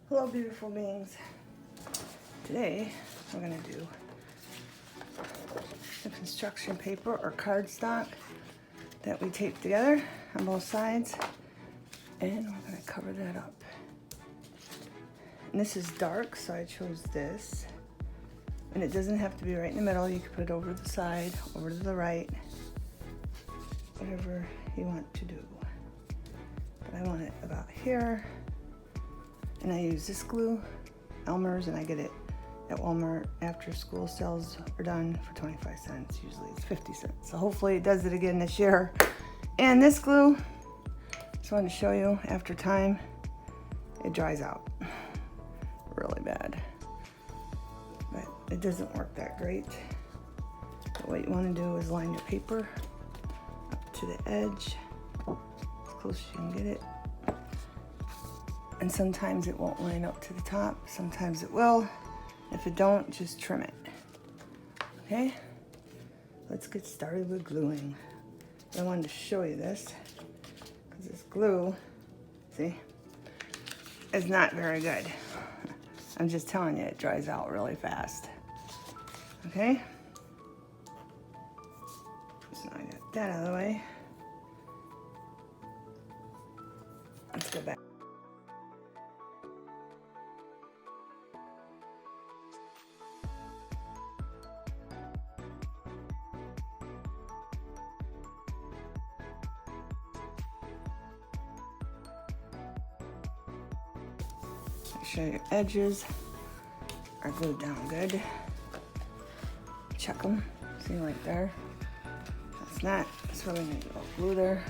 Hello, beautiful beings. Today, we're going to do the construction paper or cardstock that we taped together on both sides. And we're going to cover that up. And this is dark, so I chose this. And it doesn't have to be right in the middle. You can put it over the side, over to the right, whatever you want to do. But I want it about here. And I use this glue, Elmer's, and I get it at Walmart after school sales are done for 25 cents. Usually it's 50 cents. So hopefully it does it again this year. And this glue, just wanted to show you, after time, it dries out really bad. But it doesn't work that great. But what you want to do is line your paper up to the edge, as close as you can get it. And sometimes it won't line up to the top, sometimes it will. If it don't, just trim it. Okay? Let's get started with gluing. I wanted to show you this, because this glue, see, is not very good. I'm just telling you, it dries out really fast. Okay? So I got that out of the way. Let's go back. Make sure your edges are glued down good. Check them. See, like there. That's not. So we're gonna do a glue there.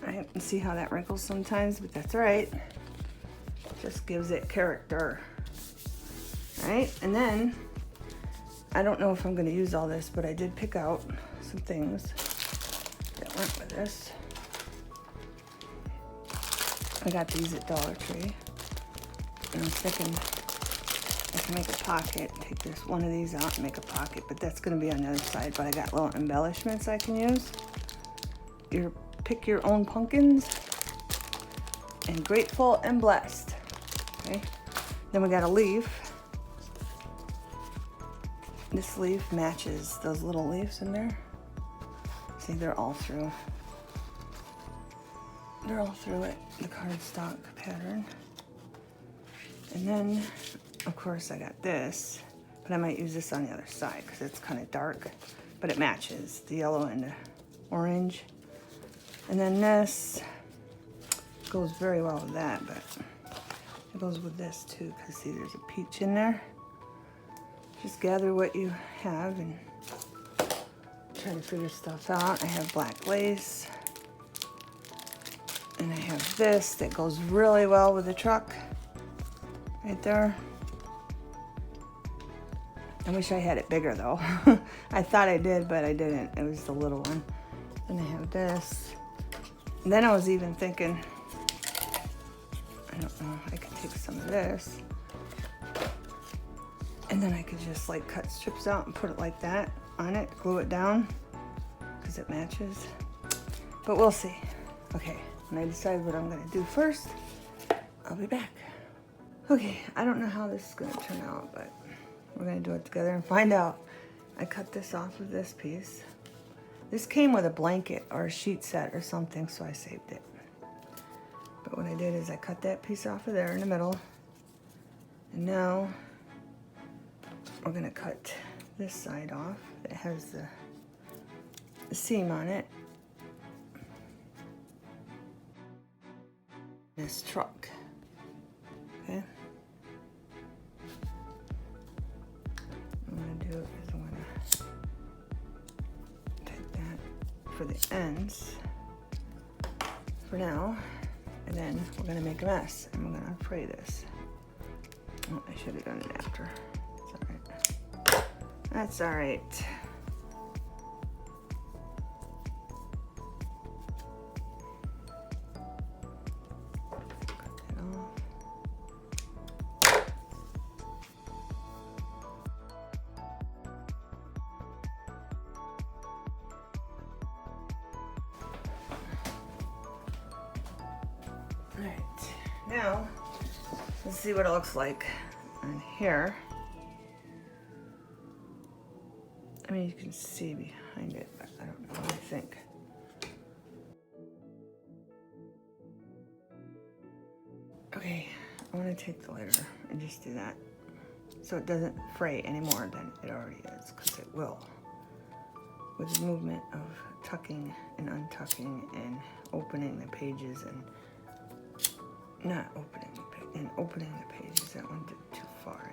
Right, and see how that wrinkles sometimes, but that's all right. Just gives it character. All right, and then, I don't know if I'm gonna use all this, but I did pick out some things that went with this. I got these at Dollar Tree, and I'm thinking I can make a pocket, take this one of these out and make a pocket, but that's gonna be on the other side, but I got little embellishments I can use. Pick your own pumpkins, and grateful and blessed. Okay, then we got a leaf. This leaf matches those little leaves in there. See, they're all through. They're all through it, the cardstock pattern. And then, of course, I got this, but I might use this on the other side because it's kind of dark, but it matches the yellow and the orange. And then this goes very well with that, but it goes with this too, because see, there's a peach in there. Just gather what you have and try to figure stuff out. I have black lace, and I have this that goes really well with the truck, right there. I wish I had it bigger though. I thought I did, but I didn't. It was the little one. And I have this. And then I was even thinking, I don't know, I could take some of this, and then I could just like cut strips out and put it like that on it, glue it down, because it matches. But we'll see. Okay, when I decide what I'm gonna do first, I'll be back. Okay, I don't know how this is gonna turn out, but we're gonna do it together and find out. I cut this off of this piece. This came with a blanket or a sheet set or something, so I saved it. But what I did is I cut that piece off of there in the middle. And now we're gonna cut this side off that has the seam on it. This truck, okay? for the ends for now, and then we're gonna make a mess, and we're gonna fray this. Oh, I should have done it after. It's all right. That's all right. Alright, now let's see what it looks like on here. I mean, you can see behind it, but I don't know what I think. Okay, I want to take the lighter and just do that so it doesn't fray any more than it already is, because it will. With the movement of tucking and untucking and opening the pages and not opening the page and opening the pages. That one did too far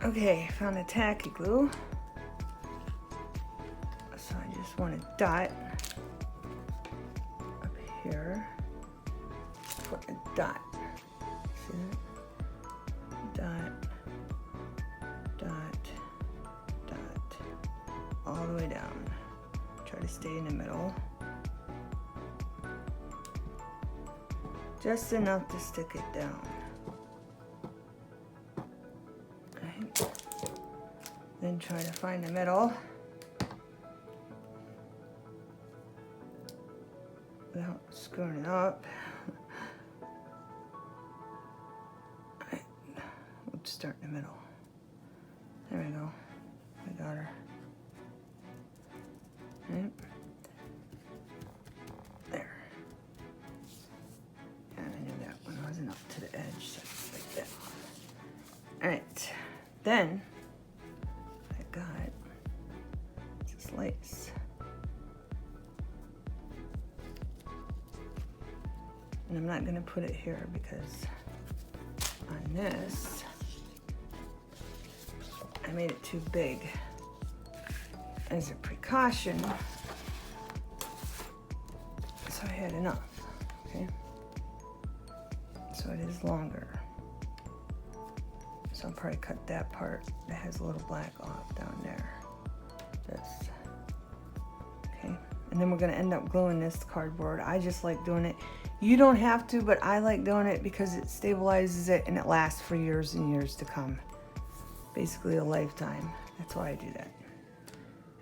in. Okay, found a tacky glue. So I just want to dot up here. Put a dot. See that? Dot, dot, dot, all the way down. Try to stay in the middle. Just enough to stick it down. Right. Then try to find the middle without screwing it up. Right. We'll start in the middle. There we go. I got her. Right. There. And I knew that one wasn't up to the edge, so like that. Alright, then I got this lace. And I'm not gonna put it here because on this, I made it too big as a precaution. So I had enough, okay? So it is longer. So I'll probably cut that part that has a little black off down there. This. Okay, and then we're gonna end up gluing this cardboard. I just like doing it. You don't have to, but I like doing it because it stabilizes it and it lasts for years and years to come. Basically a lifetime. That's why I do that.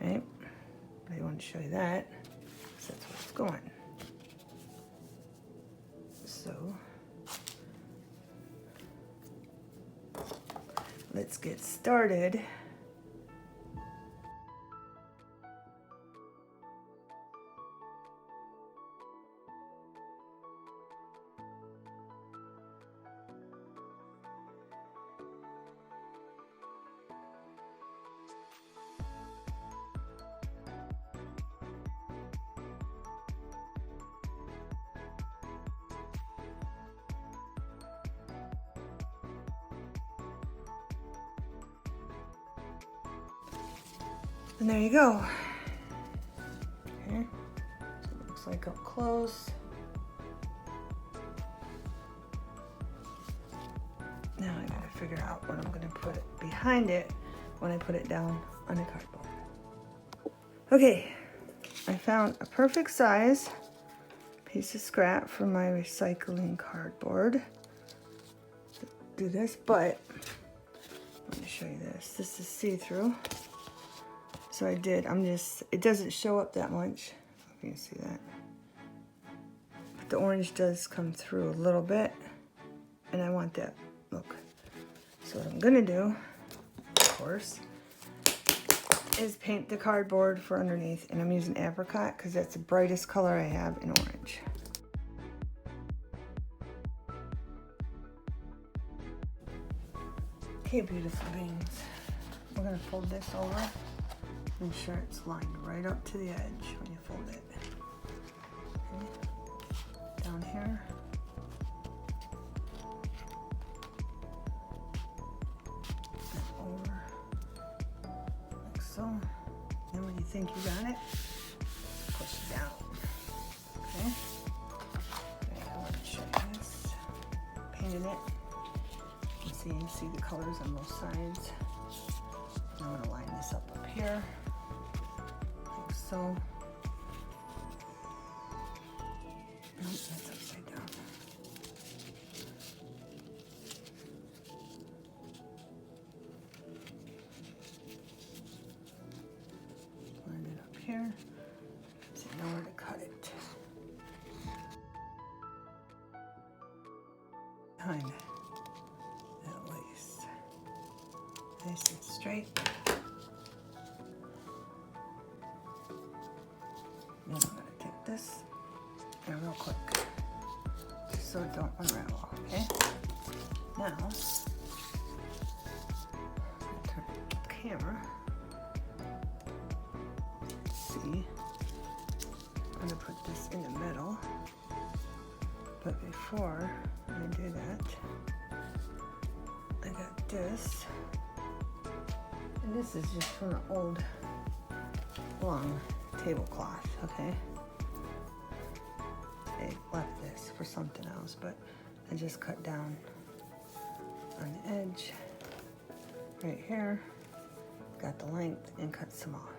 Right? But I want to show you that because that's where it's going. So let's get started. And there you go. Okay, so it looks like up close. Now I gotta figure out what I'm gonna put behind it when I put it down on the cardboard. Okay, I found a perfect size piece of scrap for my recycling cardboard. Do this, but I'm gonna show you this. This is see-through. So I did, it doesn't show up that much. You can see that. But the orange does come through a little bit. And I want that look. So what I'm gonna do, of course, is paint the cardboard for underneath. And I'm using apricot because that's the brightest color I have in orange. Okay, beautiful beings. We're gonna fold this over. Make sure it's lined right up to the edge when you fold it. Okay. Down here. And over. so. Then when you think you got it, push it down. Okay? Okay, I want to show you this. Painted it. You can see the colors on both sides. I'm going to line this up here, like so. Nope, that's upside down. Line it up here, so you know where to cut it. Behind that lace. Nice and straight. Then I'm going to take this and real quick, just so it don't unravel, okay? Now, I'm going to turn the camera. See, I'm going to put this in the middle, but before I do that, I got this, and this is just from an old long tablecloth, okay? I left this for something else, but I just cut down on the edge right here, got the length, and cut some off.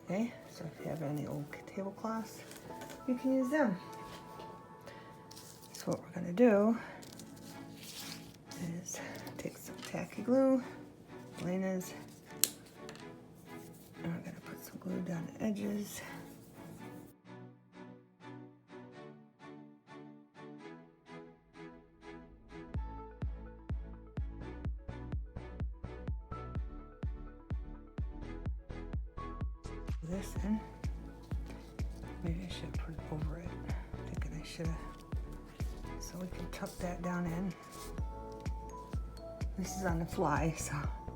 Okay, so if you have any old tablecloths, you can use them. So what we're gonna do is take some tacky glue, Elena's, and we're gonna put some glue down the edges. This in. Maybe I should put it over it. Thinking I should have. So we can tuck that down in. This is on the fly, so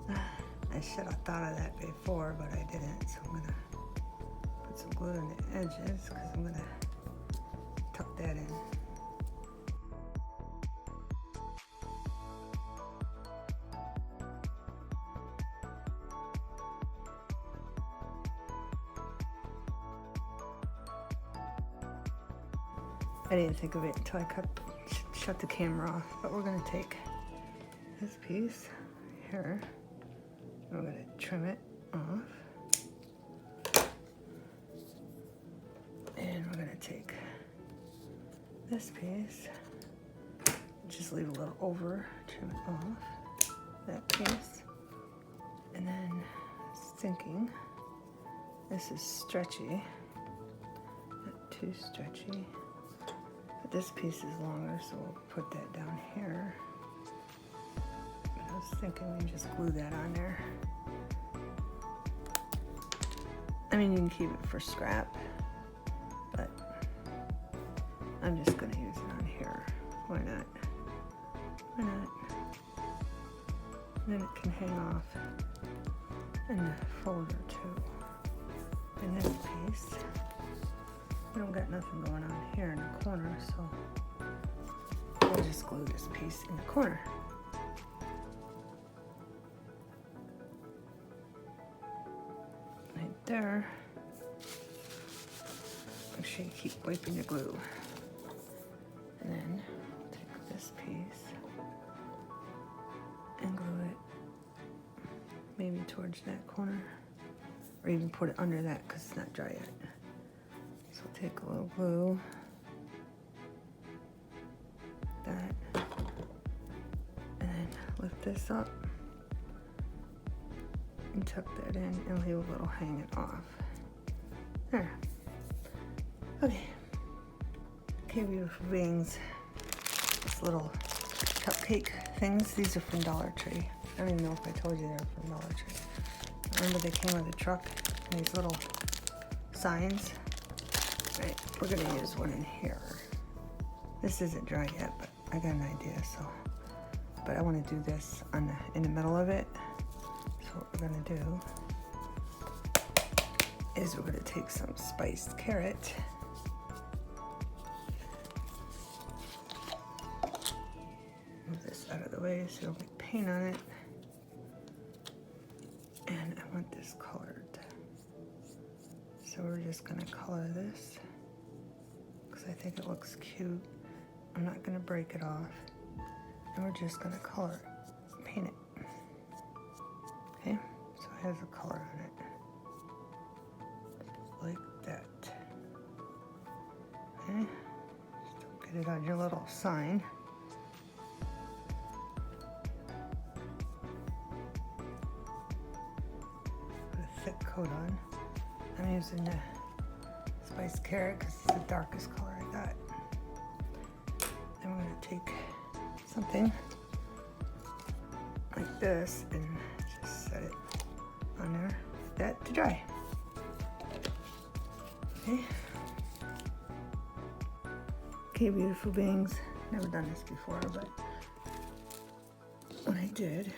I should have thought of that before, but I didn't. So I'm gonna put some glue on the edges because I'm gonna tuck that in. I didn't think of it until I shut the camera off, but we're gonna take this piece here, and we're gonna trim it off, and we're gonna take this piece, just leave a little over, trim it off, that piece, and then I was thinking, this is stretchy, not too stretchy. This piece is longer, so we'll put that down here. But I was thinking we just glue that on there. I mean, you can keep it for scrap, but I'm just gonna use it on here. Why not? Why not? And then it can hang off in the folder too. And this piece, we don't got nothing going on here in the corner, so we'll just glue this piece in the corner. Right there. Make sure you keep wiping your glue. And then take this piece and glue it maybe towards that corner, or even put it under that because it's not dry yet. So take a little glue, that, and then lift this up and tuck that in and leave a little hanging off. There. Okay. Okay, beautiful beings. These little cupcake things, these are from Dollar Tree. I don't even know if I told you they were from Dollar Tree. Remember they came with a truck, these little signs. Right, we're gonna use one in here. This isn't dry yet, but I got an idea, so. But I wanna do this in the middle of it. So what we're gonna do is we're gonna take some spiced carrot. Move this out of the way so you don't get paint on it. And I want this just gonna color this because I think it looks cute. I'm not gonna break it off. And we're just gonna color it, paint it. Okay, so it has a color on it. Like that. Okay, just get it on your little sign. Put a thick coat on. I'm using the Spice Carrot because it's the darkest color I got. Then we're going to take something like this and just set it on there like that to dry. Okay. Okay, beautiful beings. Never done this before, but when I did,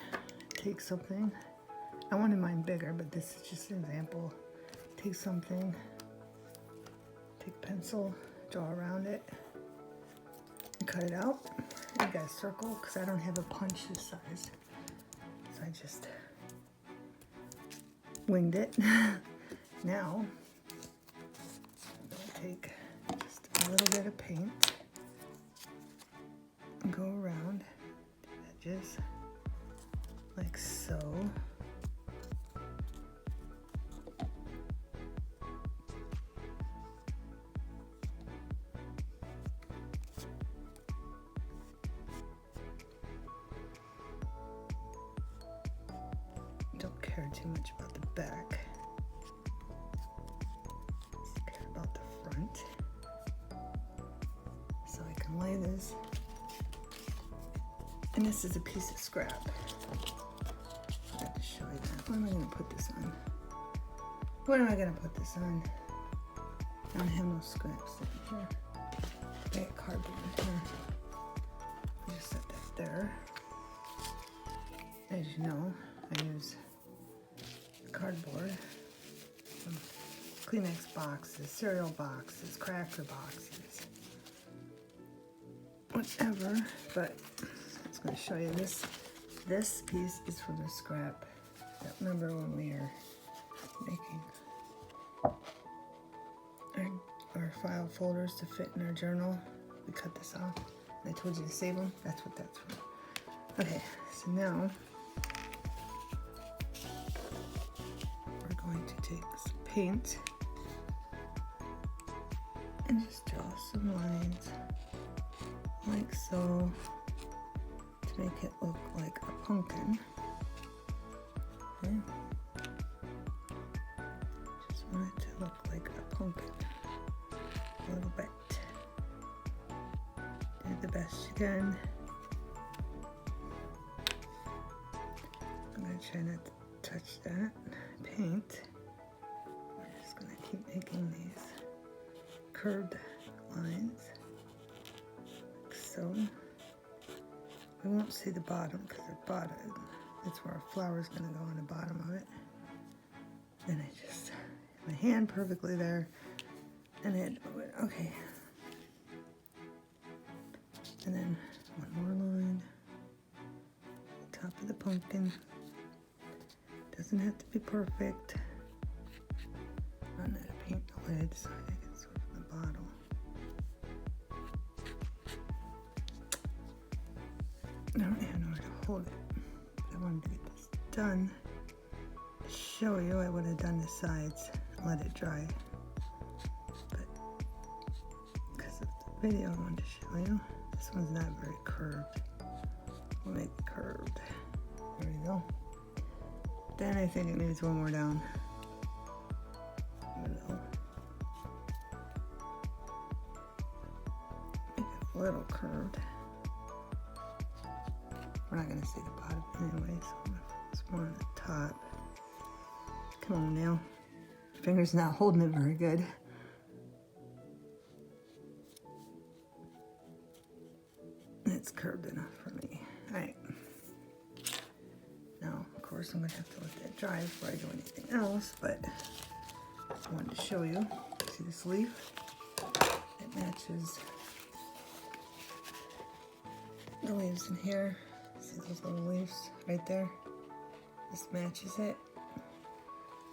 take something. I wanted mine bigger, but this is just an example. Take something, take pencil, draw around it, and cut it out. You got a circle, because I don't have a punch this size. So I just winged it. Now, I'm going to take just a little bit of paint and go around the edges like so. Don't care too much about the back. Just care about the front. So I can lay this. And this is a piece of scrap. I have to show you that. What am I going to put this on? What am I going to put this on? I don't have no scraps in here. I got cardboard in here. I just set that there. As you know, I use cardboard, some Kleenex boxes, cereal boxes, cracker boxes, whatever, but I was going to show you this. This piece is from the scrap. Remember when we were making our file folders to fit in our journal? We cut this off. And I told you to save them. That's what that's for. Okay, so now we're going to take some paint and just draw some lines like so to make it look like a pumpkin. Okay. Just want it to look like a pumpkin a little bit. Do the best you can. I'm going to try not to touch that paint. We're just going to keep making these curved lines like so. We won't see the bottom because they're bottom. That's where our flower is going to go on the bottom of it. Then I just have my hand perfectly there. And then, okay. And then one more line. Top of the pumpkin. Doesn't have to be perfect. I'm going to paint the lid so I can sort of the bottom. I don't even know where to hold it. I wanted to get this done. To show you, I would have done the sides and let it dry. But because of the video I wanted to show you, this one's not very curved. We'll make it curved. There we go. Then I think it needs one more down. Make it a little curved. We're not going to see the bottom anyway, so I'm going to focus more on the top. Come on now. Finger's not holding it very good. It's curved enough for me. Alright. Now, of course, I'm going to have to let that dry before I do anything else, but I wanted to show you. See this leaf? It matches the leaves in here. See those little leaves right there? This matches it.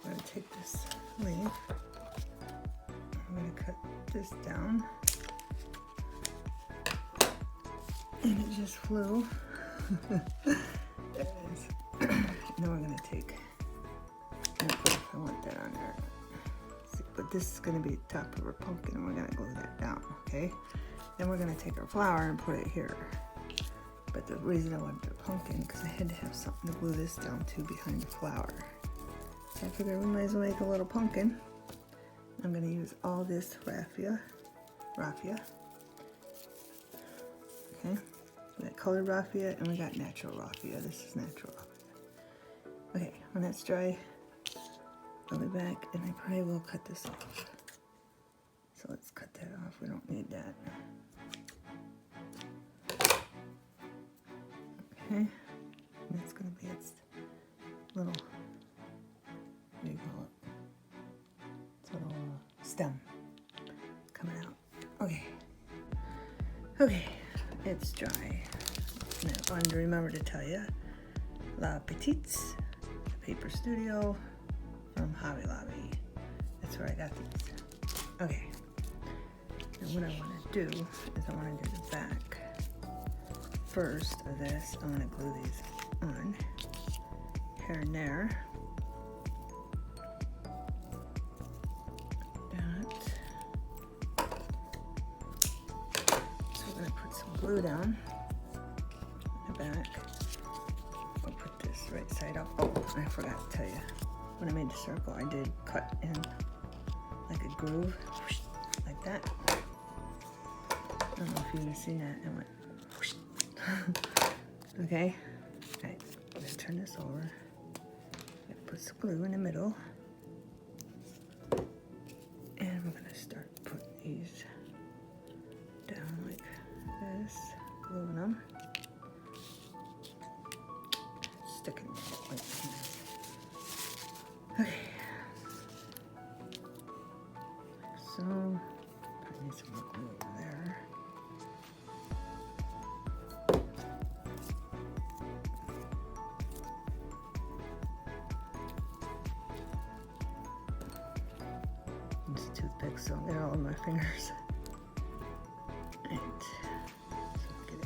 I'm going to take this leaf going to cut this down. And it just flew. There it is. Then we're going to take, I want that on there. See, but this is going to be the top of our pumpkin, and we're going to glue that down, okay? Then we're going to take our flower and put it here. But the reason I wanted the pumpkin, because I had to have something to glue this down to behind the flower. So I figured we might as well make a little pumpkin. I'm going to use all this raffia. Okay, we got colored raffia and we got natural raffia. This is natural raffia. Okay, when that's dry, I'll be back and I probably will cut this off. So let's cut that off. We don't need that. Okay, and that's going to be its little, what do you call it? Its little stem coming out. Okay. Okay. It's dry. And I wanted to remember to tell you, La Petites, the paper studio from Hobby Lobby. That's where I got these. Okay. And what I want to do is I want to do the back first of this. I'm going to glue these on here and there. Glue down the back. I'll put this right side up. Oh, I forgot to tell you. When I made the circle, I did cut in like a groove, like that. I don't know if you can see that. It went whoosh. Okay. Alright, I'm gonna turn this over. Put some glue in the middle. And we're gonna start putting these down like this, gluing them, sticking it like this. Okay, like so. I need some more glue over there. Use toothpicks so they're all in my fingers.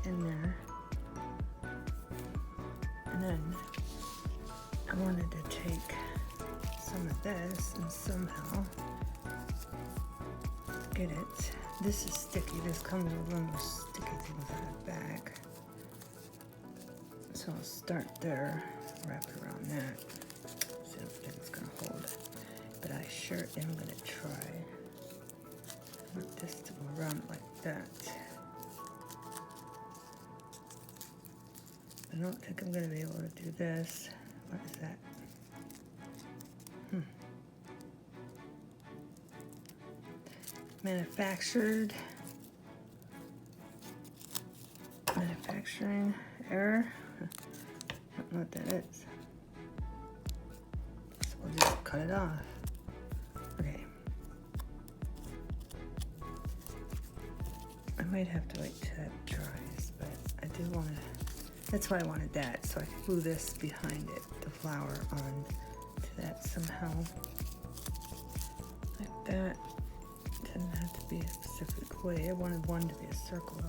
In there, and then I wanted to take some of this and somehow get it. This is sticky. This comes with one of those sticky things on the back. So I'll start there, wrap it around that. See, I don't think it's gonna hold, but I sure am gonna try. I want this to go around like that. I don't think I'm going to be able to do this. What is that? Manufacturing error. I don't know what that is. So we'll just cut it off. Okay. I might have to wait till that dries, but I do want to. That's why I wanted that, so I could glue this behind it, the flower on to that somehow. Like that. It doesn't have to be a specific way. I wanted one to be a circle,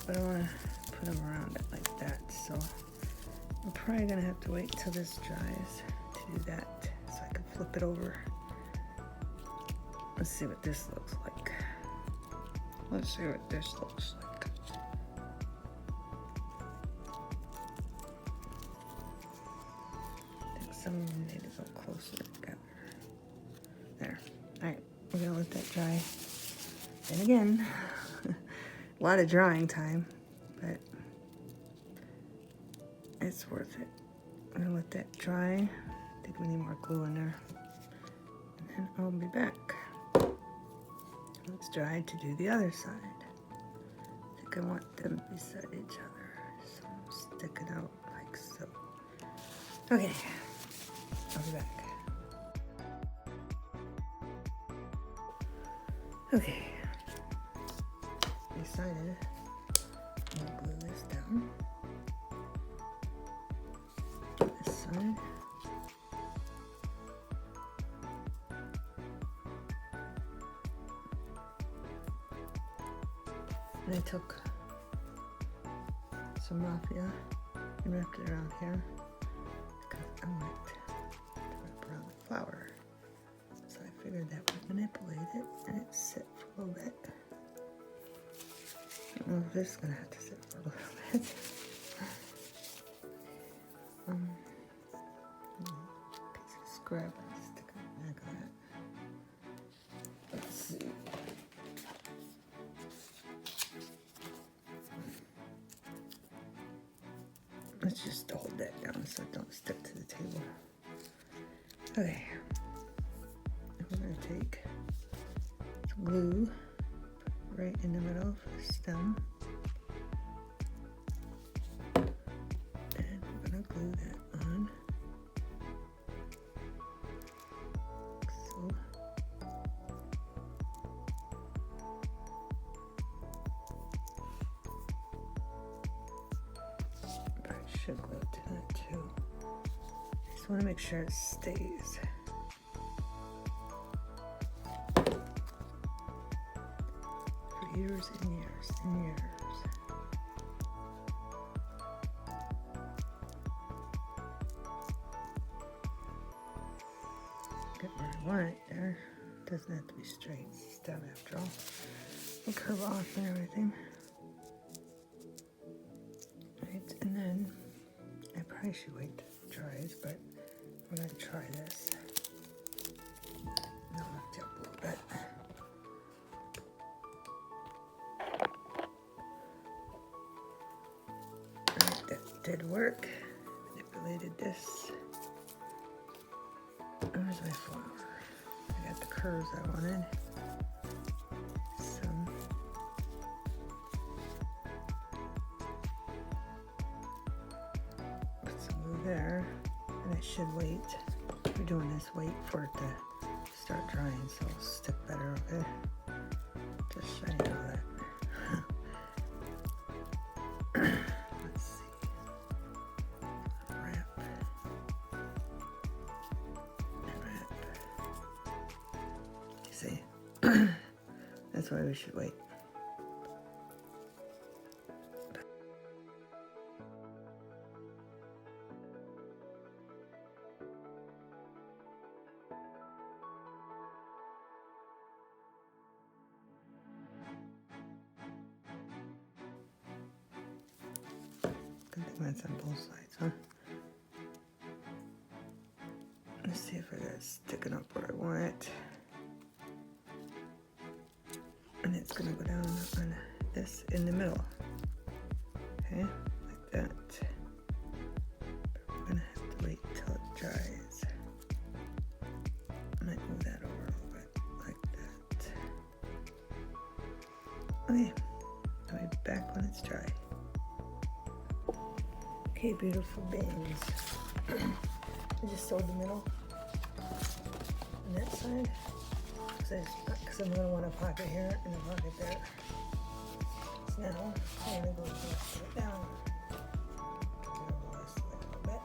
but I want to put them around it like that. So I'm probably going to have to wait till this dries to do that, so I can flip it over. Let's see what this looks like. Let's see what this looks like. Some of them need to go closer together. There. Alright, we're gonna let that dry. And again, a lot of drying time, but it's worth it. I'm gonna let that dry. I think we need more glue in there. And then I'll be back. It's dry to do the other side. I think I want them beside each other. So I'll stick it out like so. Okay. I'll be back. Okay. Decided I'll glue this down. This side. took some raffia and wrapped it around here because I want to wrap around the flower. So I figured that would manipulate it and it sit for a little bit. I don't know if this is going to have to sit for a little bit. Piece of scrap, stick on the back of that. Let's see. Let's just hold that down so it don't stick to the table. Okay. We're going to take some glue right in the middle for the stem. And we're going to glue that on. So. Probably should glue it to that too. Just want to make sure it stays. For years and years and years. Get where I want it there. Doesn't have to be straight stem after all. And curve off and everything. Right, and then I probably should wait till it dries, but we're gonna try this. I'll lift it up a little bit. Right, that did work. Manipulated this. Where's my flower? I got the curves I wanted. Some. Put some glue there. And I should wait. If we're doing this, wait for it to start drying so it'll stick better, okay? Just so you know that. Let's see. Wrap. And wrap. You see? That's why we should wait. Good thing that's on both sides, huh? Let's see if I got it sticking up where I want it. And it's gonna go down on this in the middle. Okay, like that. But we're gonna have to wait till it dries. I might move that over a little bit, like that. Okay, I'll be back when it's dry. Okay, beautiful beans. I just sewed the middle on that side because I'm going to want a pocket here and a pocket there. So now I'm going to go put it down. This way a little bit.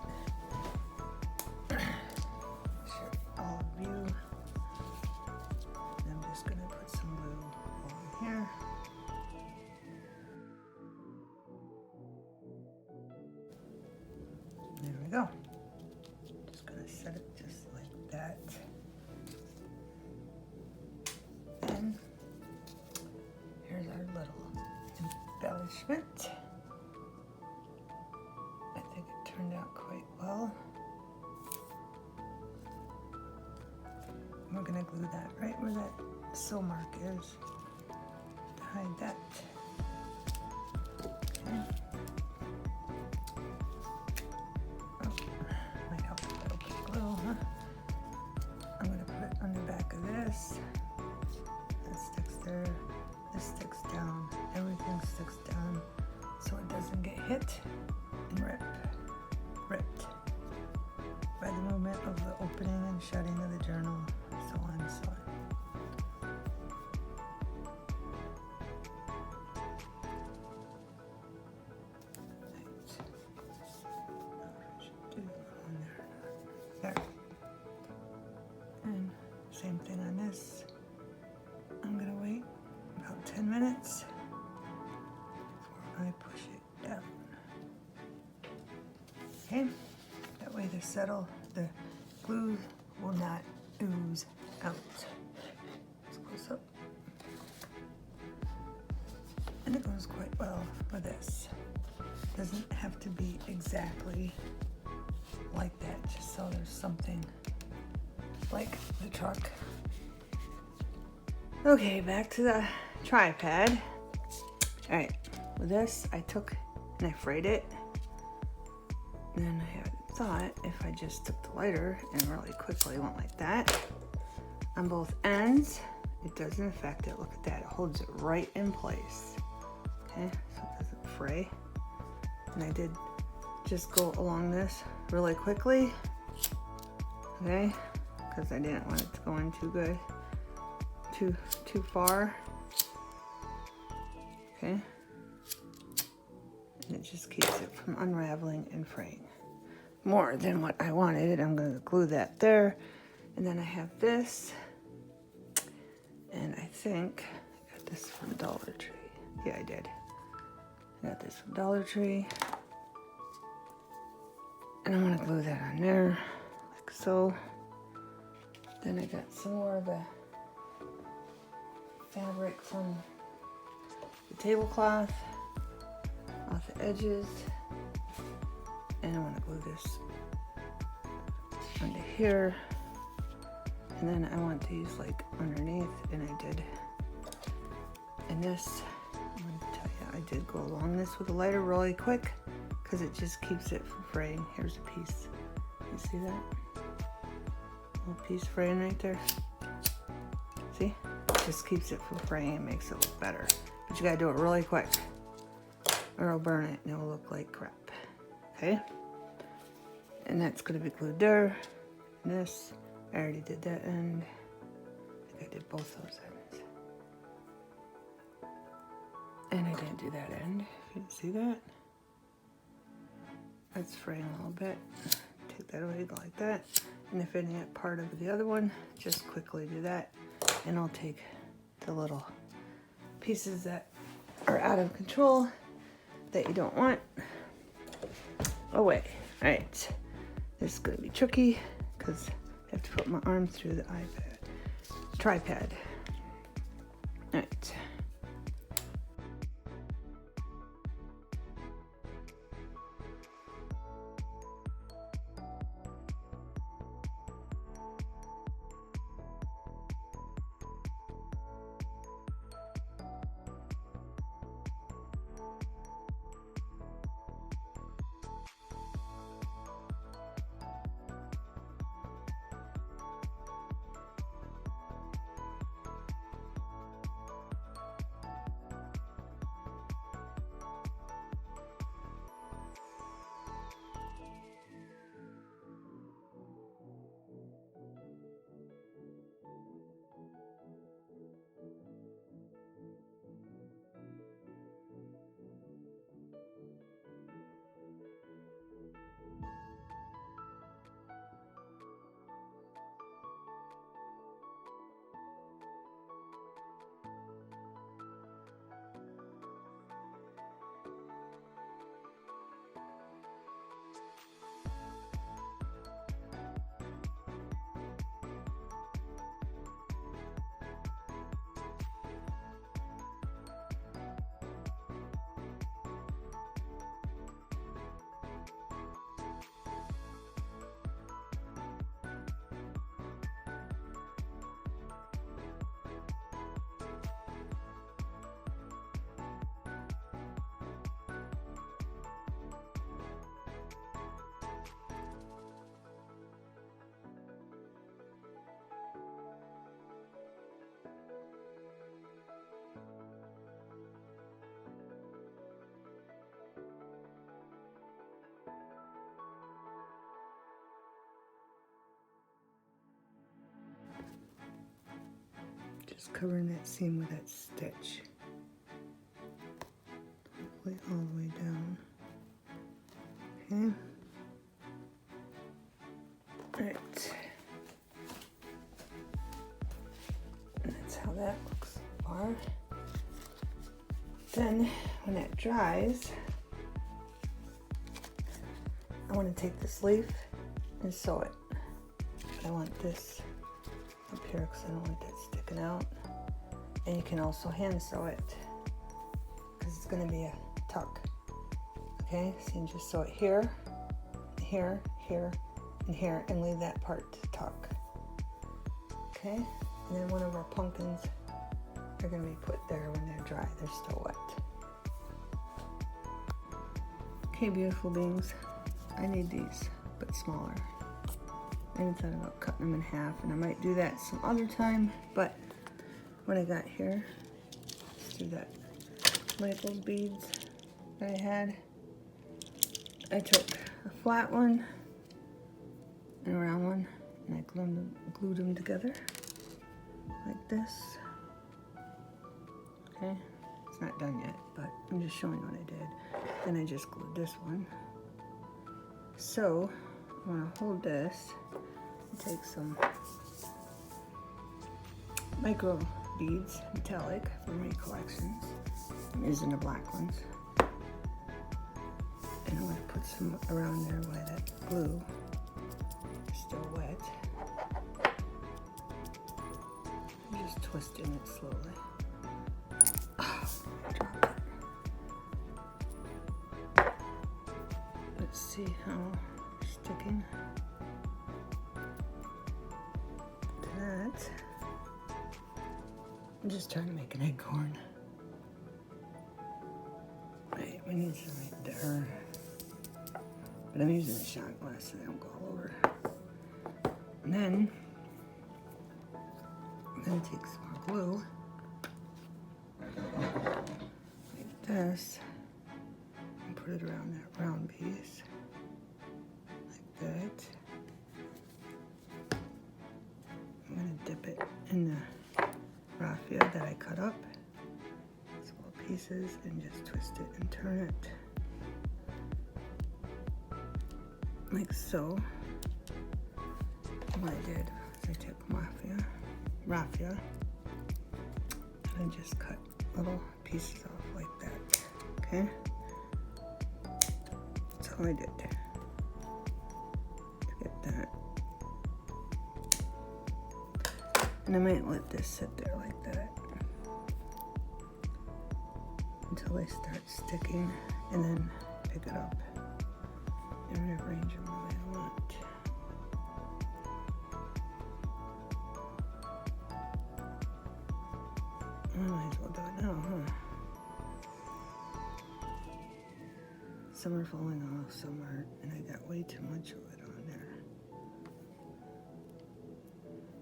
Sure, all view. And I'm just going to put some glue on here. There we go. Just gonna set it just like that. And here's our little embellishment. I think it turned out quite well. We're gonna glue that right where that sew mark is to hide that. Okay. I'm going to put on the back of this. That sticks there. This sticks down. Everything sticks down so it doesn't get hit and ripped by the movement of the opening and shutting of the journal, so on and so on. There. And same thing on this. I'm gonna wait about 10 minutes I push it down. Okay, that way the glue will not ooze out. Let's close up. And it goes quite well with this. Doesn't have to be exactly like that, just so there's something like the truck. Okay, back to the tripod. All right, with this, I took and I frayed it. And then I had thought if I just took the lighter and really quickly went like that on both ends, it doesn't affect it. Look at that, it holds it right in place. Okay, so it doesn't fray. And I did just go along this really quickly, okay, because I didn't want it to go in too good, too far, okay, and it just keeps it from unraveling and fraying more than what I wanted. I'm going to glue that there, and then I have this, and I think I got this from Dollar Tree. Yeah, I did. I got this from Dollar Tree. And I'm gonna glue that on there, like so. Then I got some more of the fabric from the tablecloth off the edges. And I wanna glue this onto here. And then I want these like underneath, and I did. And this, I'm gonna tell you, I did go along this with a lighter really quick, because it just keeps it from fraying. Here's a piece. You see that? Little piece fraying right there. See? It just keeps it from fraying and makes it look better. But you gotta do it really quick, or it'll burn it and it'll look like crap. Okay? And that's gonna be glued there. And this, I already did that end. I think I did both those ends. And I didn't do that end, if you didn't see that. That's fraying a little bit. Take that away, go like that. And if any part of the other one, just quickly do that. And I'll take the little pieces that are out of control that you don't want away. All right, this is gonna be tricky because I have to put my arm through the tripod. All right. Just covering that seam with that stitch. Hopefully all the way down. Okay. Alright. And that's how that looks so far. Then when it dries, I want to take this leaf and sew it. I want this up here because I don't want that sticking out. And you can also hand sew it because it's going to be a tuck. Okay, so you just sew it here, here, here, and here, and leave that part to tuck. Okay, and then one of our pumpkins are going to be put there when they're dry. They're still wet. Okay, beautiful beings. I need these, but smaller. I haven't thought about cutting them in half, and I might do that some other time, but what I got here, let's do that. Maple beads that I had. I took a flat one and a round one, and I glued them together like this. Okay, it's not done yet, but I'm just showing what I did. Then I just glued this one. So I want to hold this and take some micro beads, metallic, from Ray Collections. I'm using the black ones. And I'm going to put some around there while that glue is still wet. I'm just twisting it slowly. Oh, I dropped it. Let's see how it's sticking to that. I'm just trying to make an acorn. Right, we need some right there. But I'm using a shot glass so they don't go all over. And then I'm going to take some more glue, like this, and put it around that round piece, like that. I'm going to dip it in the raffia that I cut up, small pieces, and just twist it and turn it. Like so. What I did is I took raffia, and just cut little pieces off like that. Okay? That's all I did to get that. And I might let this sit there like that until they start sticking, and then pick it up and rearrange them the way I want. I might as well do it now, huh? Some are falling off, some aren't, and I got way too much of it on there.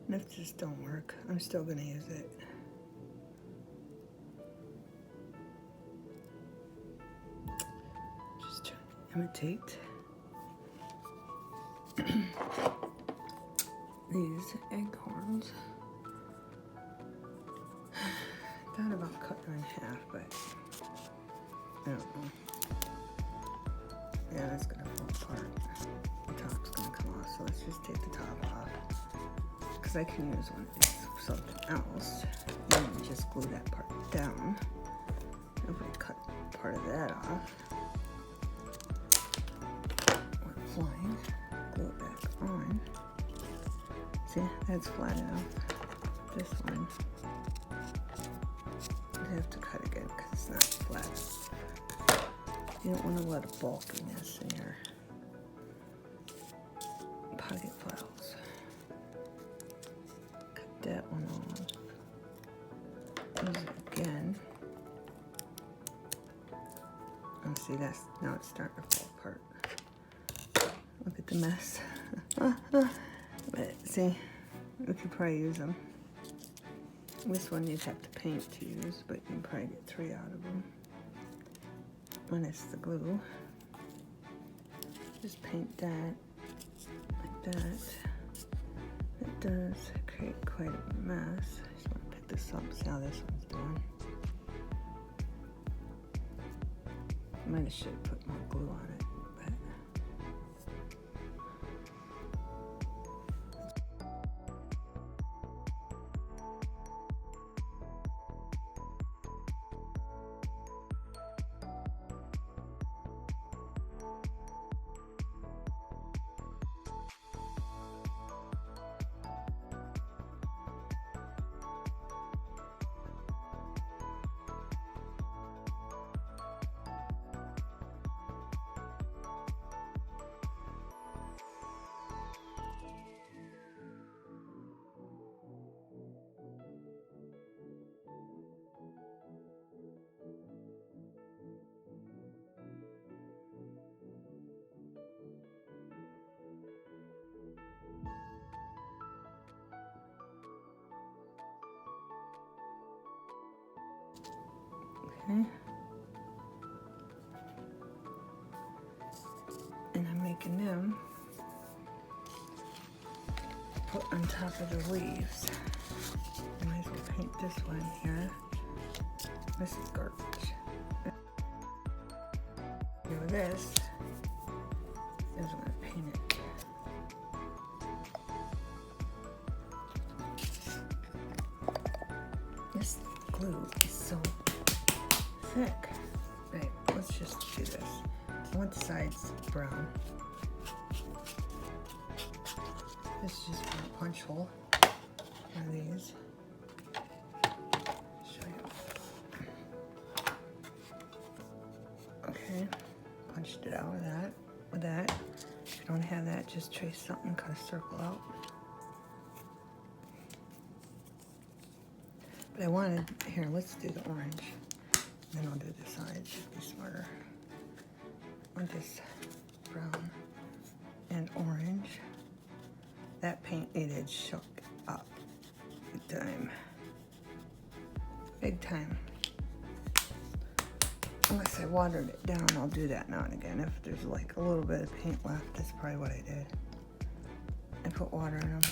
And if this don't work, I'm still gonna use it. Just trying to imitate these acorns. Thought about cutting her in half, but I don't know. Yeah, that's gonna fall apart. The top's gonna come off, so let's just take the top off. Because I can use one of these for something else. And then just glue that part down. If we cut part of that off, went flying, glue it back on. See, that's flat enough. This one, I have to cut again because it's not flat. You don't want a lot of bulkiness in your pocket files. Cut that one off. Use it again. And see, that's now it's starting to fall apart. Look at the mess. But see, we could probably use them. This one you'd have to paint to use, but you can probably get 3 out of them. When it's the glue, just paint that like that. It does create quite a mess. I just want to pick this up, see how this one's doing. I might have should put more glue on it. Okay. And I'm making them put on top of the leaves. I might as well paint this one here. This is garbage. Do this is I'm gonna paint it. This glue is so thick. Right, let's just do this. I want the sides brown. This is just for a punch hole. One of these. Show you. Okay, punched it out with that. With that. If you don't have that, just trace something, cut a circle out. But I wanted, here, let's do the orange. Then I'll do the sides, should be smarter. I want this brown and orange. That paint needed shook up. Big time. Big time. Unless I watered it down, I'll do that now and again. If there's like a little bit of paint left, that's probably what I did. I put water in them.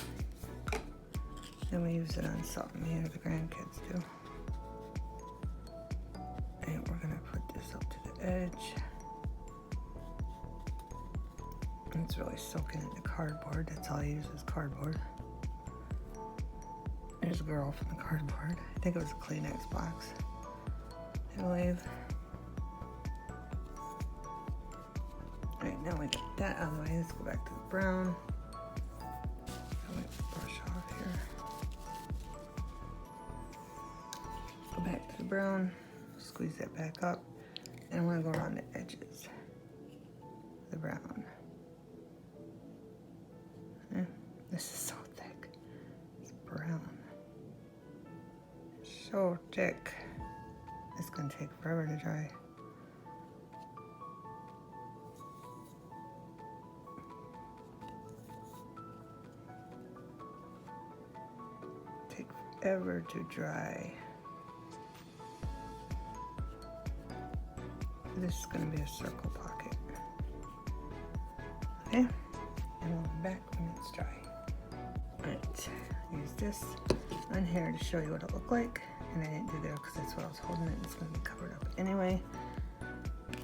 Then we use it on something me or the grandkids do. And we're gonna put this up to the edge. And it's really soaking into cardboard. That's all I use is cardboard. There's a girl from the cardboard. I think it was a Kleenex box, I believe. Alright, now we got that out of the way. Let's go back to the brown. Let me brush off here. Go back to the brown. Squeeze that back up. And I want to go around the edges. The brown. This is so thick. It's brown. So thick. It's gonna take forever to dry. Take forever to dry. This is gonna be a circle pocket. Okay, and we'll be back when it's dry. Alright, use this on here to show you what it looked like. And I didn't do there because that's what I was holding it. It's going to be covered up anyway.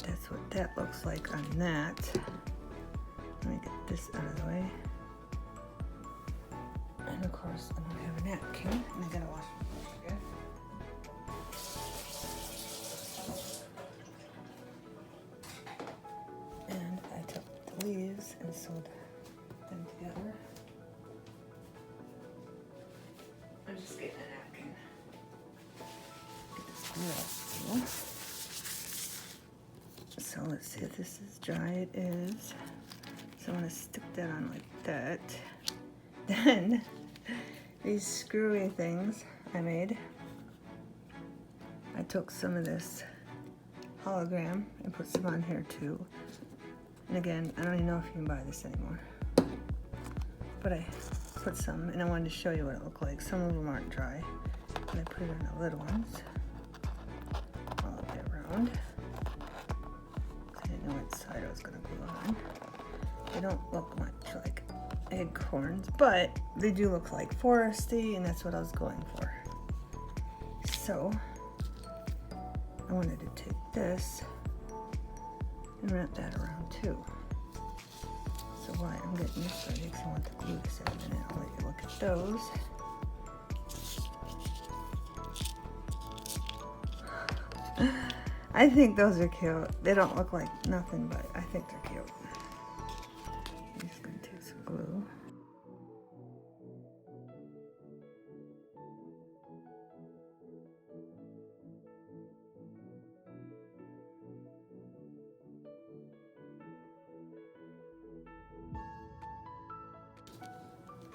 That's what that looks like on that. Let me get this out of the way. And of course, I don't have a napkin. And I gotta wash my brush again. And I took the leaves and sewed them together. I'm just getting a napkin. Get this glue out too. So let's see if this is dry. It is. So I'm gonna stick that on like that. Then these screwy things I made. I took some of this hologram and put some on here too. And again, I don't even know if you can buy this anymore. But I put some, and I wanted to show you what it looked like. Some of them aren't dry. And I put it on the little ones. All the way around. I didn't know what side I was gonna glue on. They don't look much like acorns, but they do look like foresty, and that's what I was going for. So, I wanted to take this and wrap that around too. So while I'm getting this ready, because I want the glue to set in it, I'll let you look at those. I think those are cute. They don't look like nothing, but I think they're cute. I'm just going to take some glue.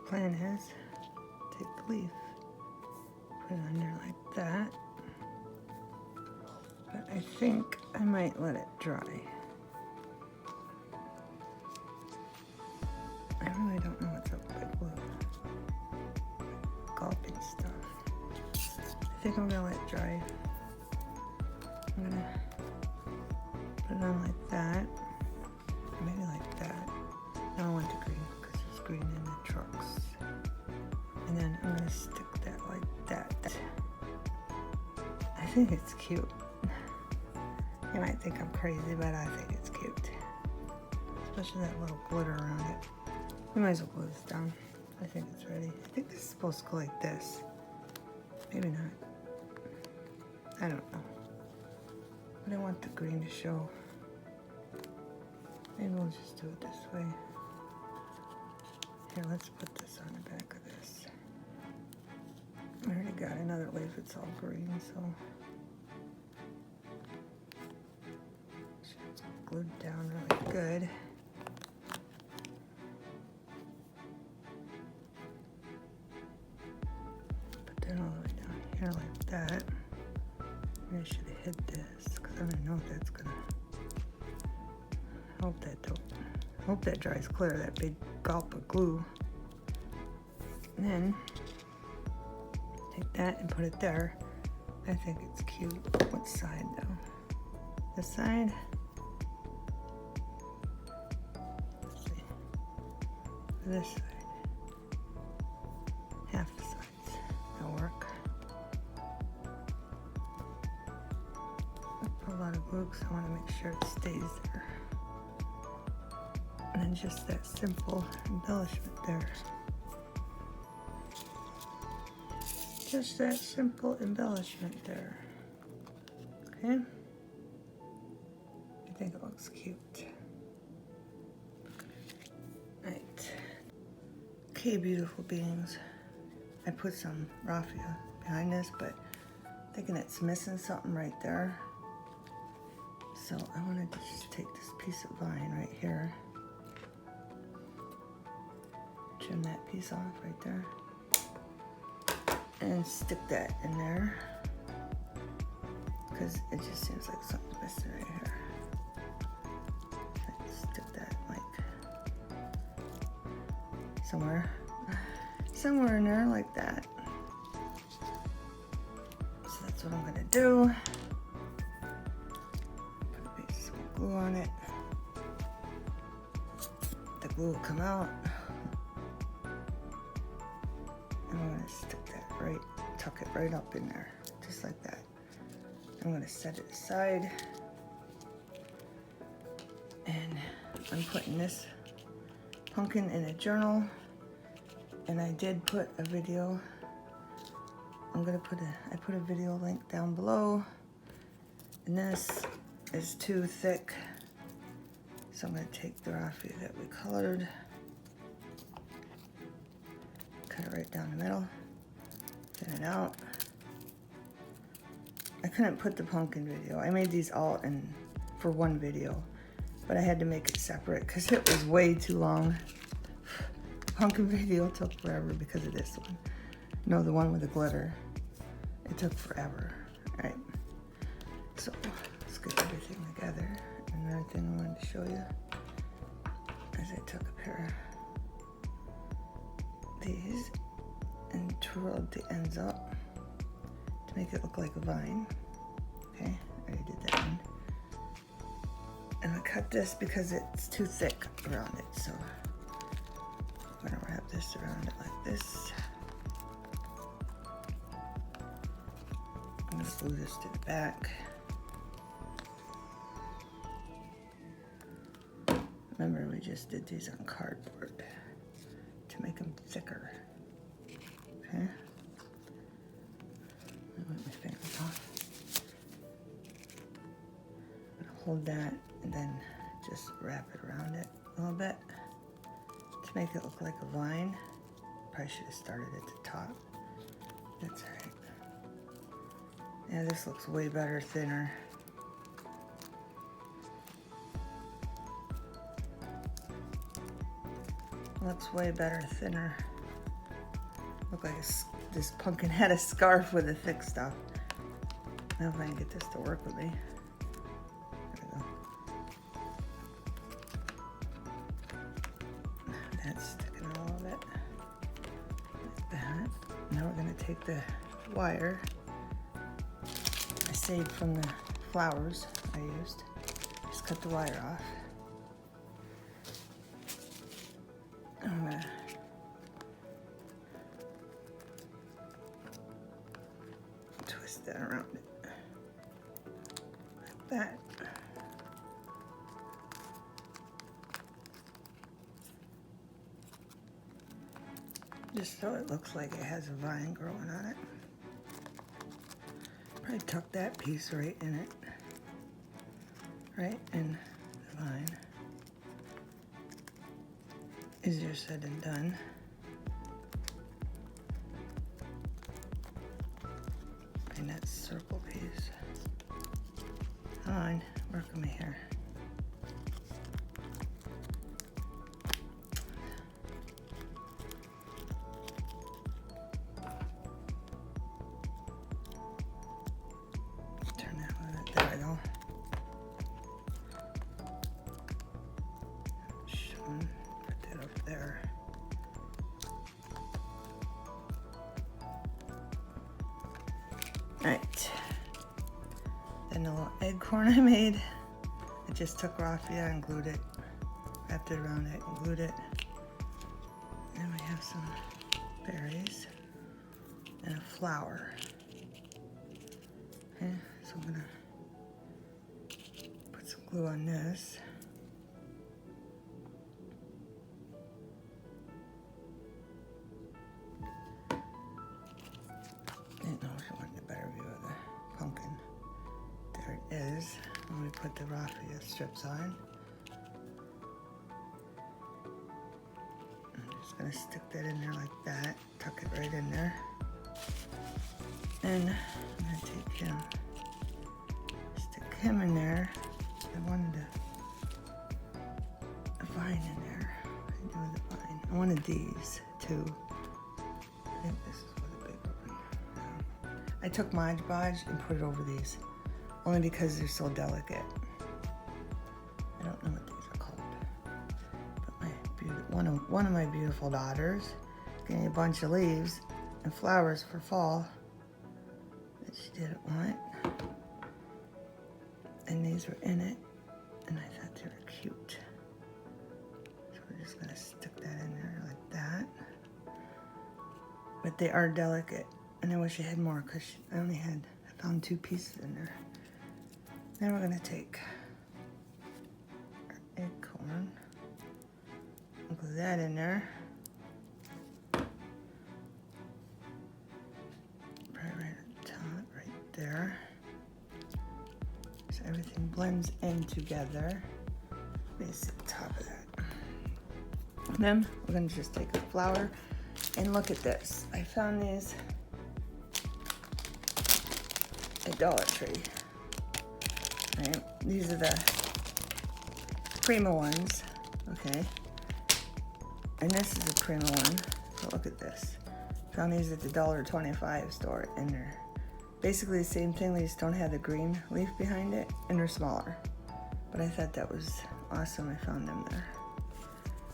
Plan is take the leaf, put it under like that. But I think I might let it dry. I really don't know what's up with glue. Gulping stuff. I think I'm gonna let it dry I'm gonna put it on like that, maybe like that. I don't want the green because there's green in the trucks. And then I'm gonna stick that like that. I think it's cute. You might think I'm crazy, but I think it's cute. Especially that little glitter around it. We might as well glue this down. I think it's ready. I think this is supposed to go like this. Maybe not. I don't know. But I want the green to show. Maybe we'll just do it this way. Here, let's put this on the back of this. I already got another leaf, it's all green, so it's glued down really good. Put that all the way down here like that. Maybe I should have hid this because I don't know if that's gonna. Hope that dries clear, that big gulp of glue. And then take that and put it there. I think it's cute. What side though? This side? Let's see. This side. Half the sides. That'll work. I put a lot of glue because I want to make sure it stays there. And then just that simple embellishment there. Just that simple embellishment there. Okay? I think it looks cute. Right. Okay, beautiful beings. I put some raffia behind this, but I'm thinking it's missing something right there. So I want to just take this piece of vine right here. Trim that piece off right there. And stick that in there. Because it just seems like something's missing right here. Stick that like somewhere in there like that. So that's what I'm gonna do. Put a piece of glue on it. The glue will come out. And I'm gonna stick that right, tuck it right up in there, just like that. I'm gonna set it aside. And I'm putting this pumpkin in a journal. And I did put a video. I put a video link down below. And this is too thick. So I'm gonna take the raffia that we colored. Cut it right down the middle. Thin it out. I couldn't put the pumpkin video. I made these all for one video. But I had to make it separate because it was way too long. The pumpkin video took forever because of this one. No, the one with the glitter. It took forever. Alright. So let's get everything together. Another thing I wanted to show you is I took a pair of these and twirled the ends up to make it look like a vine. Okay, I already did that one. And I cut this because it's too thick around it, so I'm gonna wrap this around it like this. I'm gonna glue this to the back. Remember, we just did these on cardboard to make them thicker. Okay? I want my fingers off. I'm gonna hold that and then just wrap it around it a little bit to make it look like a vine. Probably should have started at the top. That's all right. Yeah, this looks way better, thinner. Looks way better, thinner. Look like this pumpkin had a scarf with the thick stuff. Now if I can get this to work with me. There we go. That's sticking out a little bit. Like that. Now we're gonna take the wire I saved from the flowers I used. Just cut the wire off. I'm gonna twist that around it like that. Just so it looks like it has a vine growing on it. Probably tuck that piece right in it. Right in the vine. Easier said than done. And that circle piece. Fine, work with me here. Turn that one, there we go. Put that over there. Alright. Then the little acorn I made, I just took raffia and glued it, wrapped it around it and glued it. And we have some berries and a flower. Okay, so I'm gonna put some glue on this. Didn't know if I wanted a better view of the pumpkin. There it is. When we put the raffia strips on. I'm just gonna stick that in there like that. Tuck it right in there. And I'm gonna take him, stick him in there. I wanted a vine in there. What do I do with the vine? I wanted these too. I think this is what a bigger one. I took Mod Podge and put it over these, only because they're so delicate. I don't know what these are called. But one of my beautiful daughters gave me a bunch of leaves and flowers for fall that she didn't want. And these were in it, and I thought they were cute. So we're just gonna stick that in there like that. But they are delicate, and I wish I had more because I found 2 pieces in there. Then we're gonna take our acorn, and put that in there. Right at the top, right there. So everything blends in together. Let me see the top of that. And then we're gonna just take a flower and look at this. I found these at Dollar Tree. Right? These are the Prima ones, okay? And this is a Prima one. So look at this. Found these at the $1.25 store, and they're basically the same thing. They just don't have the green leaf behind it, and they're smaller. But I thought that was awesome. I found them there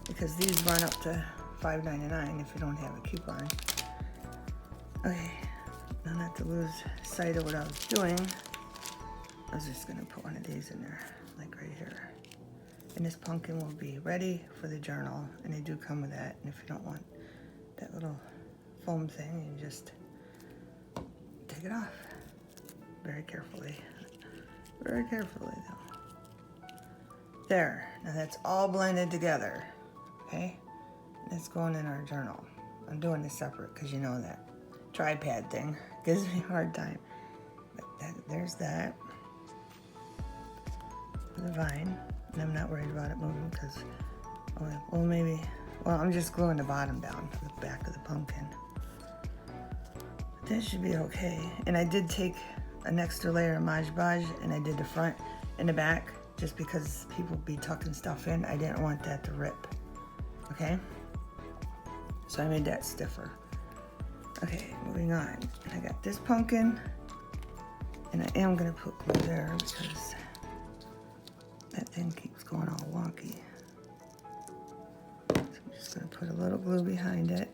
because these run up to $5.99 if you don't have a coupon. Okay, now not to lose sight of what I was doing, I was just gonna put one of these in there, like right here. And this pumpkin will be ready for the journal, and they do come with that. And if you don't want that little foam thing, you just take it off very carefully. Very carefully though. There, now that's all blended together, okay? And it's going in our journal. I'm doing this separate because you know that tripod thing gives me a hard time. But there's that. The vine, and I'm not worried about it moving because, I'm just gluing the bottom down to the back of the pumpkin. That should be okay. And I did take an extra layer of Mod Podge, and I did the front and the back just because people be tucking stuff in. I didn't want that to rip, okay? So I made that stiffer. Okay, moving on. And I got this pumpkin, and I am gonna put glue there because that thing keeps going all wonky. So I'm just gonna put a little glue behind it,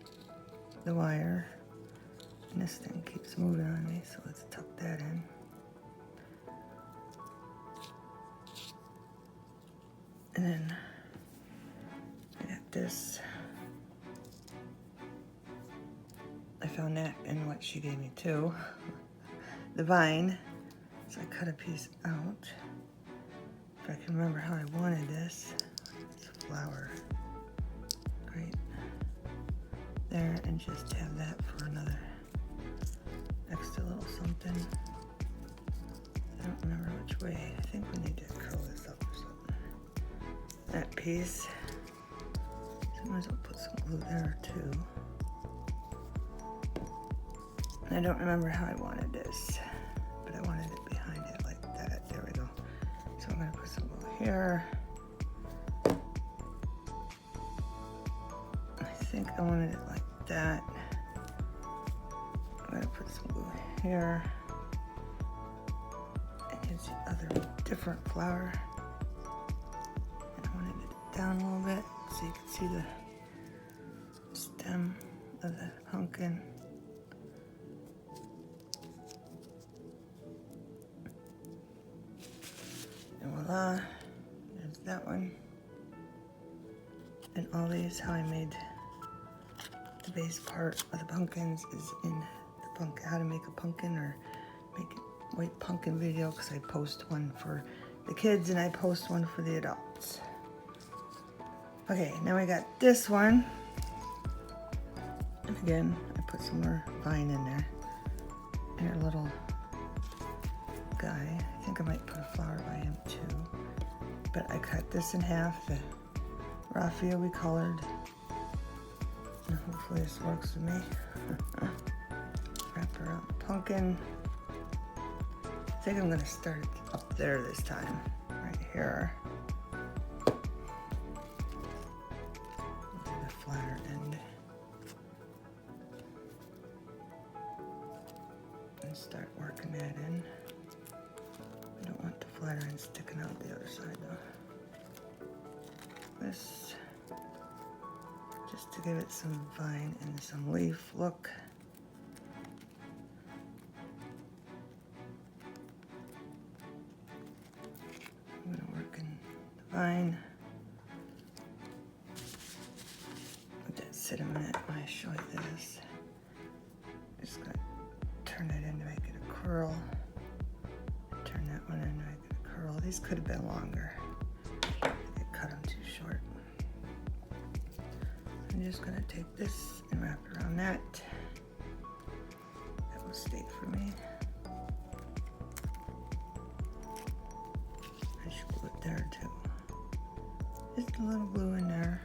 the wire, and this thing keeps moving on me, so let's tuck that in. And then I got this. I found that in what she gave me too. The vine. So I cut a piece out. If I can remember how I wanted this. It's a flower. Right there, and just have that for another extra little something. I don't remember which way. I think we need to curl this up or something. That piece. Sometimes I'll put some glue there too. And I don't remember how I wanted this, but I wanted it behind it like that. There we go. So I'm gonna put some glue here. I think I wanted it like that. I'm gonna put some glue here. And here's the other different flower. And I wanted it down a little bit so you can see the stem of the pumpkin. And voila, there's that one. And all these, how I made the base part of the pumpkins is in the pumpkin, how to make a pumpkin or make a white pumpkin video, because I post one for the kids and I post one for the adults. Okay, now I got this one. And again, I put some more vine in there. And a little guy. I think I might put a flower by him too. But I cut this in half. The raffia we colored. And hopefully this works with me. Wrap around the pumpkin. I think I'm gonna start up there this time. Right here. Do the flatter end. And start working that in. I don't want the flatter end sticking out the other side though. This, just to give it some vine and some leaf look. I'm gonna work in the vine. Let that sit a minute while I show you this. Just gonna turn it in to make it a curl. Turn that one in to make it a curl. These could have been longer. I cut them too short. I'm just gonna take this and wrap it around that. That will stay for me. I should glue it there too. Just a little glue in there.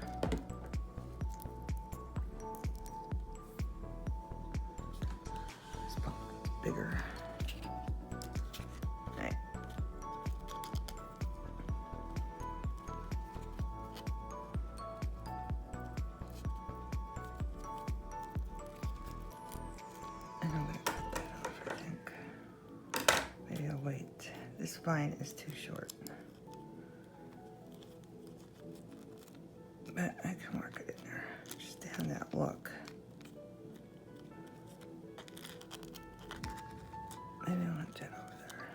This pumpkin's bigger. Right. And I'm gonna cut that off, I think. Maybe I'll wait. This vine is too short. But I can work it in there, just to have that look. Maybe I want that over there.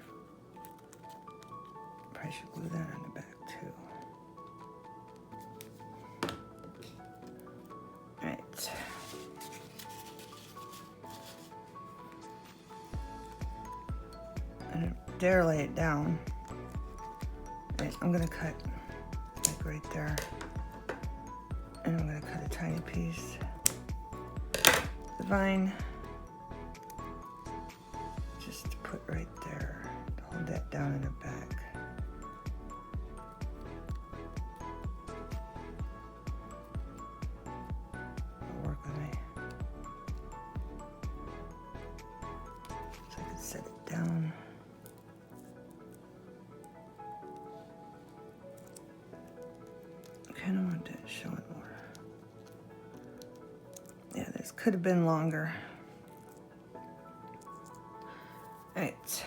Probably should glue that on the back too. Right. I don't dare lay it down. Right, I'm gonna cut like right there. And I'm gonna cut a tiny piece. The vine, just to put right there, to hold that down in the back. It'll work with me. So I can set it down. I kind of want to show it more. Yeah, this could have been longer. Right.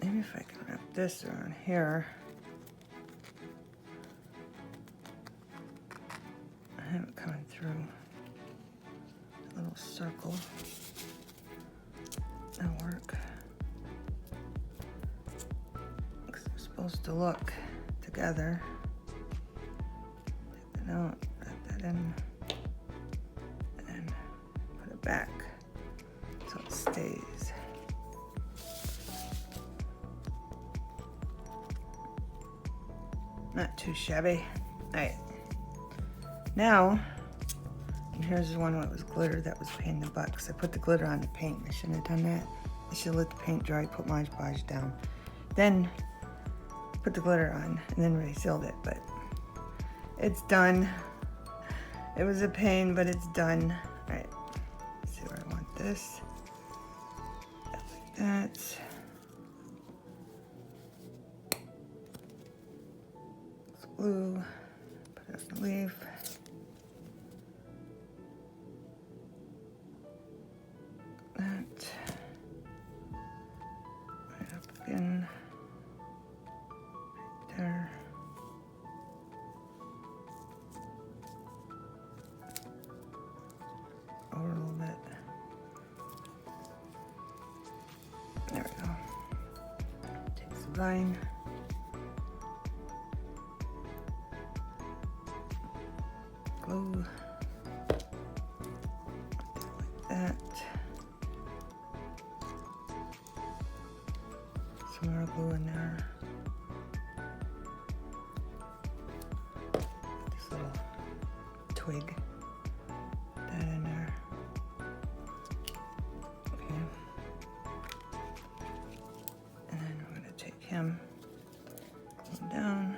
Maybe if I can wrap this around here. I have it coming through a little circle. That'll work. supposed to look together. Take that out, wrap that in, and then put it back so it stays. Not too shabby. Alright. Now, and here's the one that was glitter that was a pain in the butt because I put the glitter on the paint. I shouldn't have done that. I should have let the paint dry, put Mod Podge down. Then put the glitter on and then resealed it, but it's done. It was a pain, but it's done. Alright, let's see where I want this. Like that. Glue, put it on the leaf. That. Right up again. Right there. Over a little bit. There we go. Take some line. Glue. Like that. Some more glue in there. This little twig. Put that in there. Okay. And then we're going to take him, glue him down.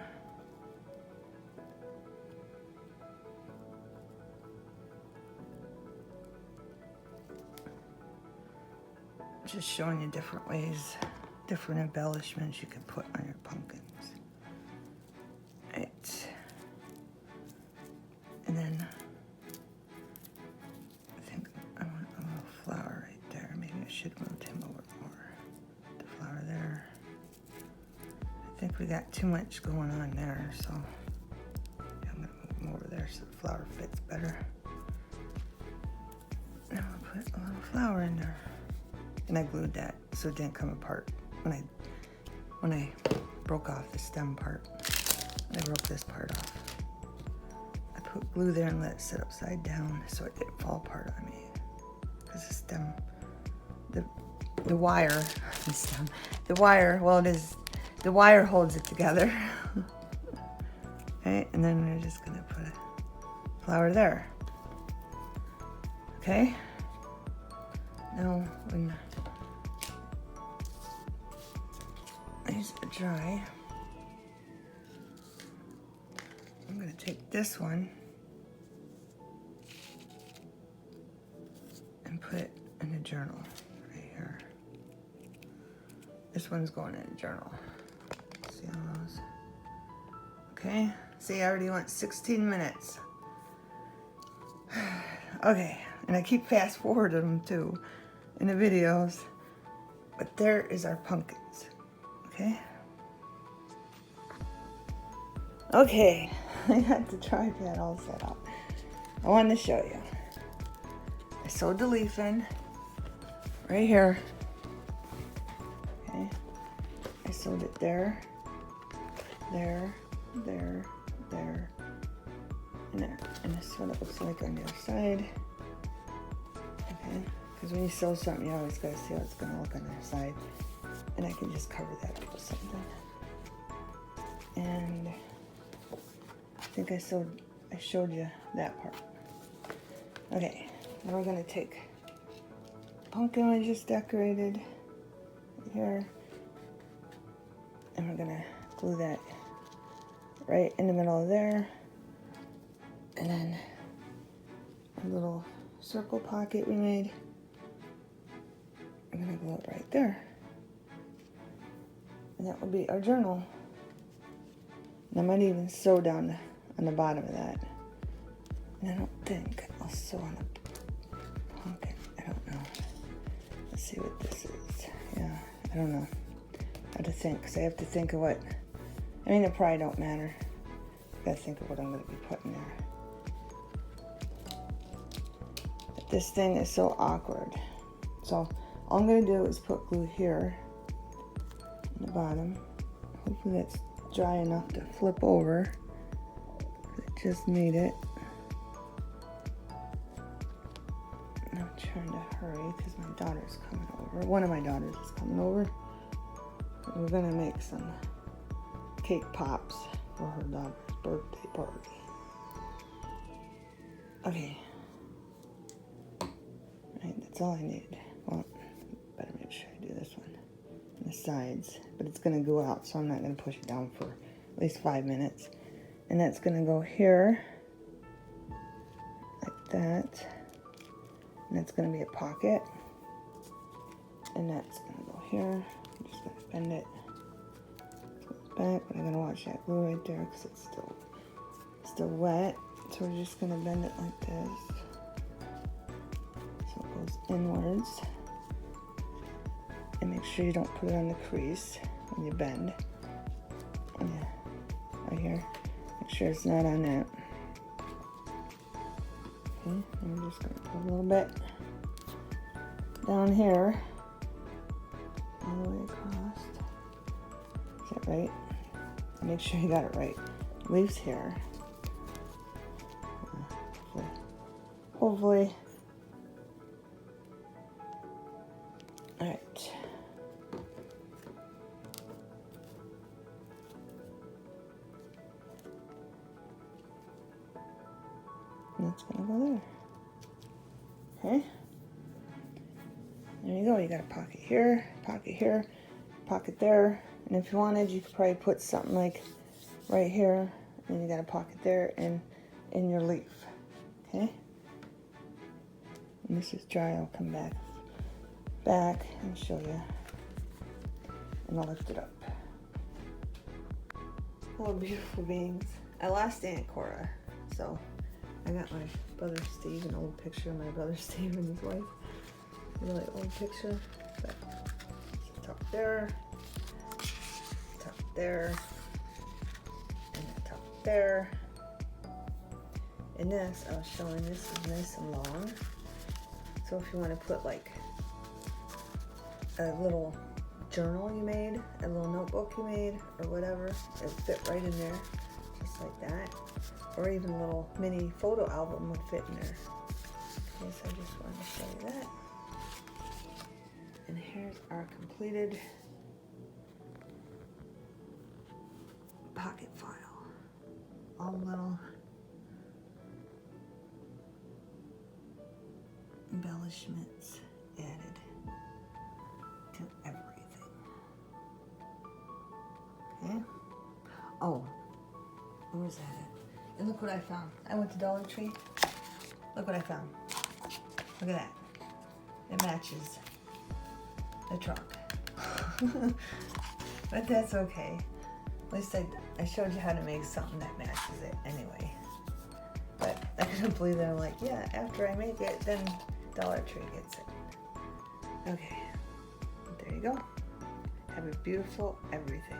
Just showing you different ways, different embellishments you can put on your pumpkins. Right. And then I think I want a little flower right there. Maybe I should move him over more. The flower there. I think we got too much going on there, so yeah, I'm gonna move him over there so the flower fits better. Now I'll put a little flower in there. And I glued that so it didn't come apart when I broke off the stem part. I broke this part off. I put glue there and let it sit upside down so it didn't fall apart on me. Because the stem, the wire, the stem, the wire, well it is, the wire holds it together. Okay, and then we're just gonna put a flower there. Okay? Now when these are dry, I'm going to take this one and put it in a journal right here. This one's going in a journal. See how those? Okay, see, I already went 16 minutes. Okay, and I keep fast forwarding them too in the videos, but there is our pumpkins. Okay. Okay, I had the tripod all set up. I wanted to show you. I sewed the leaf in right here. Okay. I sewed it there, there, there, there, and there. And this is what it looks like on the other side. Okay. Because when you sew something, you always gotta see how it's gonna look on the other side. And I can just cover that up with something. And I think I showed you that part. Okay, now we're gonna take the pumpkin I just decorated here, and we're gonna glue that right in the middle of there, and then a little circle pocket we made. I'm gonna glue it right there. And that will be our journal. And I might even sew down on the bottom of that. And I don't think I'll sew on a pumpkin. I don't know. Let's see what this is. Yeah, I don't know. I have to think, because I have to think of what, I mean, it probably don't matter. I gotta think of what I'm gonna be putting there. But this thing is so awkward. So all I'm gonna do is put glue here on the bottom, Hopefully that's dry enough to flip over. I just made it. I'm trying to hurry because my daughter's coming over. One of my daughters is coming over. We're gonna make some cake pops for her daughter's birthday party. Okay. Alright, that's all I need. Well, better make sure I do this one. On the sides. But it's gonna go out, so I'm not gonna push it down for at least 5 minutes. And that's gonna go here. Like that. And that's gonna be a pocket. And that's gonna go here. I'm just gonna bend it. Back, but I'm gonna watch that glue right there because it's still wet. So we're just gonna bend it like this. So it goes inwards. And make sure you don't put it on the crease when you bend. Yeah, right here. Make sure it's not on that. Okay, and we're just gonna put a little bit down here, all the way across. Is that right? Make sure you got it right. Leaves here. Hopefully. All right. And that's gonna go there. Okay. There you go. You got a pocket here, pocket there. And if you wanted, you could probably put something like right here, and you got a pocket there, and in your leaf. Okay. And this is dry. I'll come back and show you. And I'll lift it up. Oh, beautiful beings. I lost Aunt Cora, so I got my brother Steve, an old picture of my brother Steve and his wife. A really old picture. But top there, and the top there. And this, I was showing, this is nice and long. So if you want to put like a little journal you made, a little notebook you made, or whatever, it'll fit right in there, just like that. Or even a little mini photo album would fit in there. Okay, so I just wanted to show you that. And here's our completed pocket file. All little embellishments added to everything. Okay? Oh, where was that at? And look what I found. I went to Dollar Tree. Look what I found. Look at that. It matches the truck. But that's okay. At least I showed you how to make something that matches it anyway. But I couldn't believe that. I'm like, yeah, after I make it, then Dollar Tree gets it. Okay. There you go. Have a beautiful everything.